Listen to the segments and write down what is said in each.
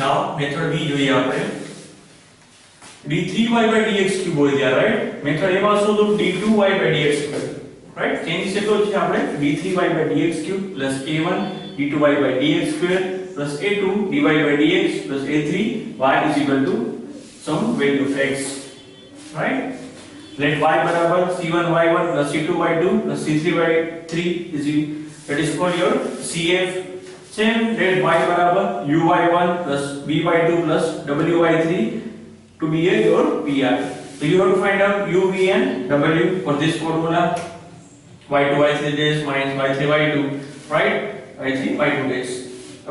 નાઉ method બી જોઈએ આપણે d3y by dx cube હોય ત્યાં રાઈટ મેથડ એ માં શું તો d2y by dx cube right changes એટલો છે આપણે d3y by dx cube a1 d2y by dx square a2 dy by dx a3 y is equal to some value of x right let y बराबर c1y1 c2y2 c3y3 is that is called your cf same let y बराबर uy1 by2 wy3 to be your pi so you have to find out u v and w for this formula y2 y3 dash minus y3 y2 right y3 y2 dash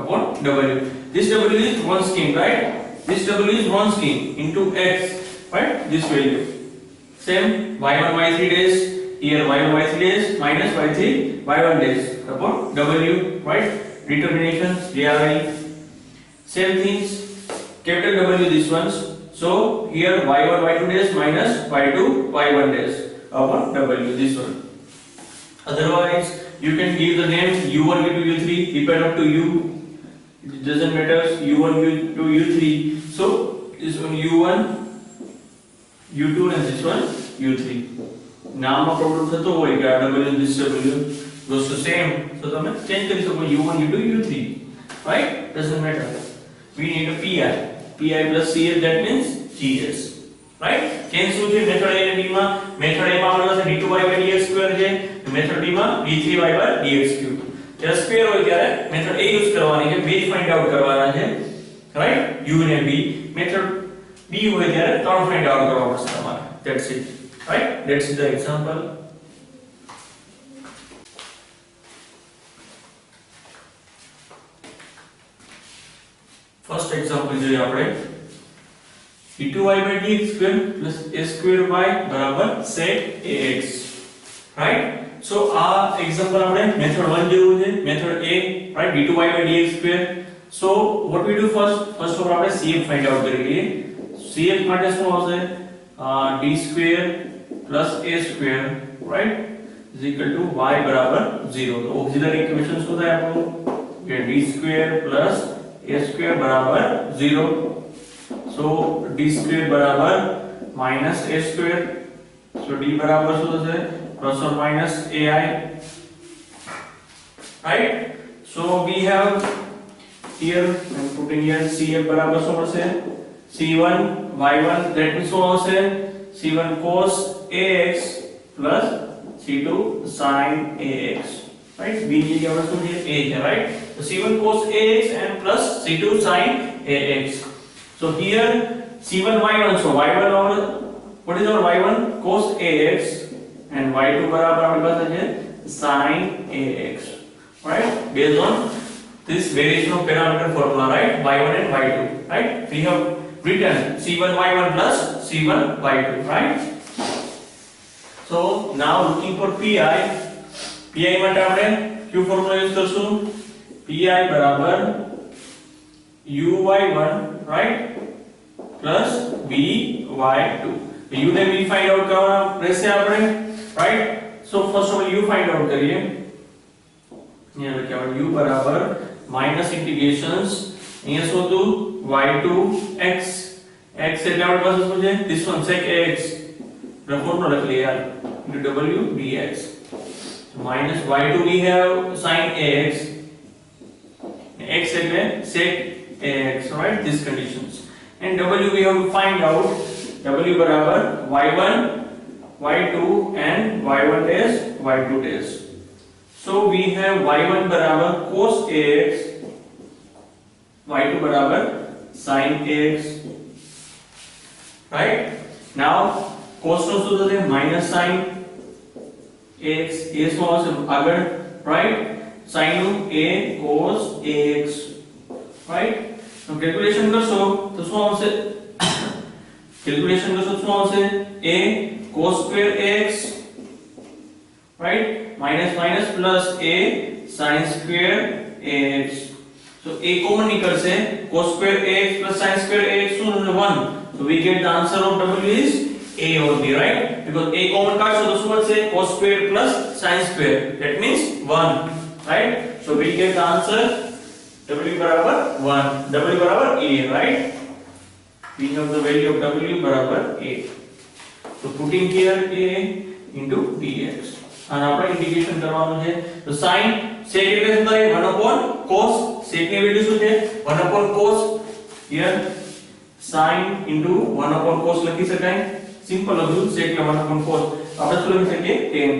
upon w this w is one scheme right this w is one scheme into x right this value same y1 y3 dash here y1 y3 dash minus y3 y1 dash upon w right determinations they are same things capital W this ones so here y1 y2 dash minus y2 y1 dash upon w this one otherwise you can give the name u1 u2 u3 depend up to you it doesn't matter u1 u2 u3 so this one u1 u2 and this one u3 નામમાં problem થતો હોય કે આ w this w goes to same so તમે change કરી શકો u1 u2 u3 right doesn't matter we need a pi plus cs that means gs right change શું છે મેથડ a અને b માં મેથડ a માં આપણી પાસે d2y by dx સ્ક્વેર છે મેથડ b માં d3y by dx ક્યુબ જ્યારે સ્ક્વેર હોય ત્યારે મેથડ a યુઝ કરવાની છે બે ફાઇન્ડ આઉટ કરવાના છે રાઈટ u અને b મેથડ b હોય ત્યારે ત્રણ ફાઇન્ડ આઉટ કરવા પડશે તમારે that's it right that's the example first example જોઈએ આપણે d2y by dx square plus a square y બરાબર sec ax right so આ example આપણે method 1 જેવું છે method a right d2y by dx square so what we do first of all આપણે cf find out કરી લઈએ cf માટે શું આવશે d square plus a square right is equal to y બરાબર 0 તો auxiliary equation શું થાય આપણું કે d square plus a square बराबर 0 so d square बराबर minus a square so d बराबर શું થશે plus or minus ai right so we have here I'm putting here cf बराबर શું થશે c1 y1 that means શું આવશે c1 cos ax plus c2 sin ax right b ની જગ્યાએ શું છે a છે right so c1 cos ax and plus c2 sin ax so here c1 y1 so y1 or what is our y1 cos ax and y2 બરાબર આપણી પાસે છે sin ax right based on this variation of parameter formula right y1 and y2 right we have written c1 y1 plus c1 y2 right so now looking for pi માટે આપણે ક્યુ formula use કરશું pi બરાબર uy1 right plus by2 u ને v find out કરવાના રહેશે આપણે right so first of all u find out કરીએ અહીંયા લખ્યા u બરાબર માઈનસ ઇન્ટિગ્રેશન્સ અહીંયા શું હતું y2 x x એટલે આપણી પાસે શું છે this one sec ax formula લખી લઈએ યાર into w dx minus y2 we have sin ax x એટલે sec ax right these conditions and w we have to find out w બરાબર y1 y2 and y1 dash y2 dash so we have y1 બરાબર cos ax y2 બરાબર sin ax right now cos નો શું થશે minus sin ax a શું આવશે આગળ right sin નું a cos ax right તો કેલ્ક્યુલેશન કરશો તો શું આવશે કેલ્ક્યુલેશન કરશો શું આવશે a cos square ax right minus minus plus a sin square ax so a common નીકળશે cos square ax plus sin square ax શું 1 so we get the answer of w is a only right because a common કાઢશો તો શું વધશે cos square plus sin square that means 1 right so we get the answer w બરાબર 1, w બરાબર a, right? We have the value of w બરાબર a. So putting here a into dx. અને આપણે integration કરવાનું છે. તો sin sec એટલે શું થાય? 1 upon cos. sec ની વેલ્યુ શું છે? 1 upon cos. here sin into 1 upon cos લખી શકાય. સિમ્પલ હતું. sec એટલે 1 upon cos. આપણે શું લખી શકીએ? tan.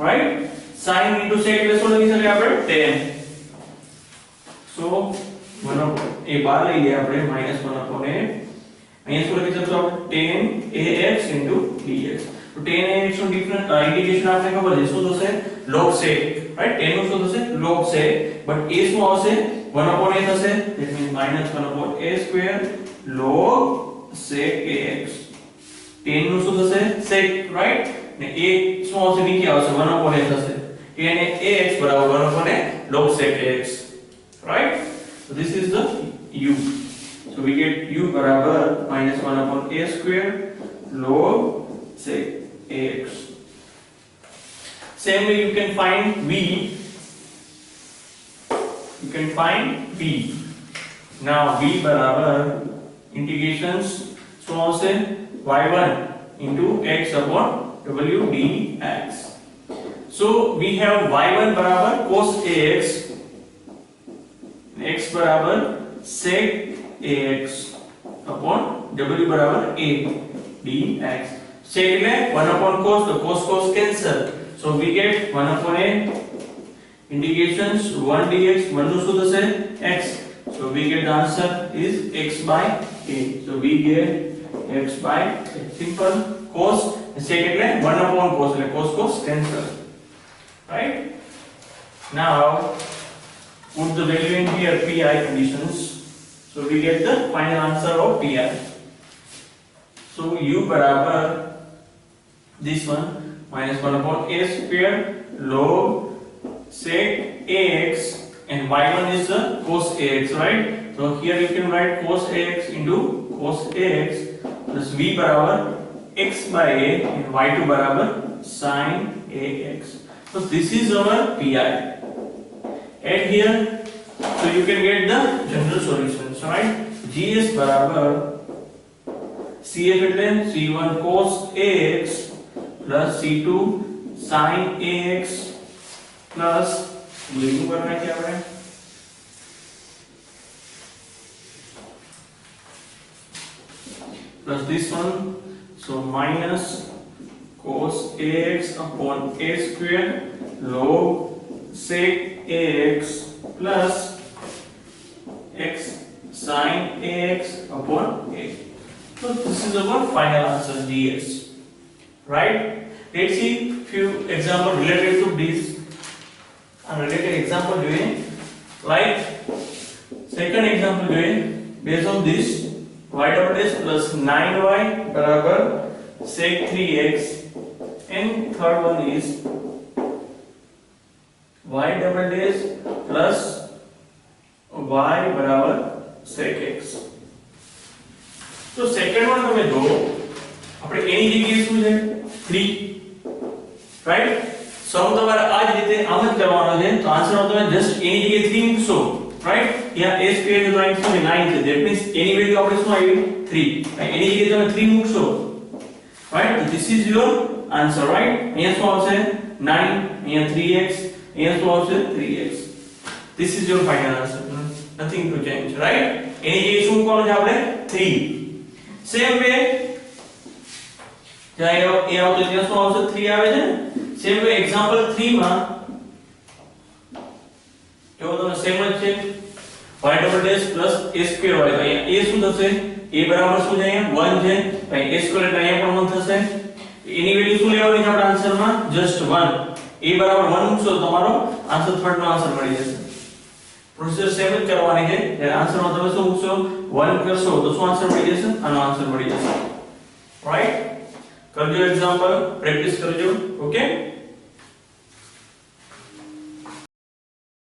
right? sin into sec એટલે શું લખી શકીએ આપણે? tan. so 1 upon એ બહાર લઈ લઈએ આપણે -1 upon a. અહીંયા શું લખી શકશું આપણે? tan ax into dx. તો tan ax નું ડિફરન્ટ ઇન્ટિગ્રેશન આપણે ખબર છે શું થશે? log sec, right? tan નું શું થશે? log sec, બટ a શું આવશે? 1 upon a થશે. That means -1 upon a square log sec ax. tan નું શું થશે? sec, right? ને a શું આવશે? નીચે આવશે 1 upon a થશે. tan ax બરાબર 1 upon a log sec ax, right? So this is the u. So we get u barabar -1 upon a square log sec ax. Same way you can find v. You can find v. Now v barabar integrations so also y1 into x upon w dx. So we have y1 barabar cos ax, x barabar sec ax upon w barabar a dx. sec એટલે 1 upon cos, તો cos cos cancel, so we get 1 upon a integrations 1 dx. 1 નું શું થશે? x. so we get the answer is x by a. so we get x by a. simple. cos sec એટલે 1 upon cos, એટલે cos cos cancel, right? now put the value in here, pi conditions. So we get the final answer of pi. So u barabar this one -1 upon a square log sec ax, and y1 is the cos ax, right? So here you can write cos ax into cos ax plus v barabar x by a, and y2 barabar sin ax. So this is our pi. Add here, so you can get the general solutions, right? gs barabar cf એટલે c1 cos ax plus c2 sin ax plus બીજું પર નાખીએ આપણે plus this one, so minus cos ax upon a square log sec ax plus x sin ax upon a. So this is our final answer, ds, right? Let's see few example related to this. Related example જોઈએ, like second example જોઈએ, based on this y double dash plus 9y barabar sec 3x, and third one is y double dash plus y બરાબર sec x. તો second one તમે જો આપણે એની જગ્યાએ શું છે 3, રાઈટ? સમ તમારે આ જ રીતે આમ જ કરવાનો છે. તો આન્સરમાં તમે જસ્ટ એની જગ્યાએ 3 મૂકશો, રાઈટ? ત્યાં a સ્ક્વેર છે તો અહીં શું છે 9 છે. ધેટ મીન્સ એની વેલ્યુ આપણે શું આવી 3. એની જગ્યાએ તમે 3 મૂકશો, રાઈટ? તો this is your answer, right? અહીંયા શું આવશે 9, અહીંયા 3x, અહીંયા શું આવશે 3x. This is your final answer. Nothing to change, right? એની જગ્યાએ શું મૂકવાનું છે આપણે 3. સેમ વે જ્યાં એ આવતો ત્યાં શું આવશે 3 આવે છે ને. સેમ વે એક્ઝામ્પલ 3 માં જો તમે સેમ જ છે y double dash plus a square હોય તો અહીંયા a શું થશે? a બરાબર શું છે? અહીંયા 1 છે. અહીં a સ્ક્વેર એટલે અહીંયા પણ 1 થશે. એની વેલ્યુ શું લેવાની છે આપણા આન્સરમાં? જસ્ટ 1. a બરાબર 1 મૂકશો તો તમારો આન્સર થર્ડ નો આન્સર મળી જશે. પ્રોસેસ સેમ જ કરવાની છે. એટલે આન્સરમાં તમે શું મૂકશો? 1 કરશો તો શું આન્સર મળી જશે? આનો આન્સર મળી જશે, રાઈટ? કરજો એક્ઝામ્પલ, પ્રેક્ટિસ કરજો. ઓકે.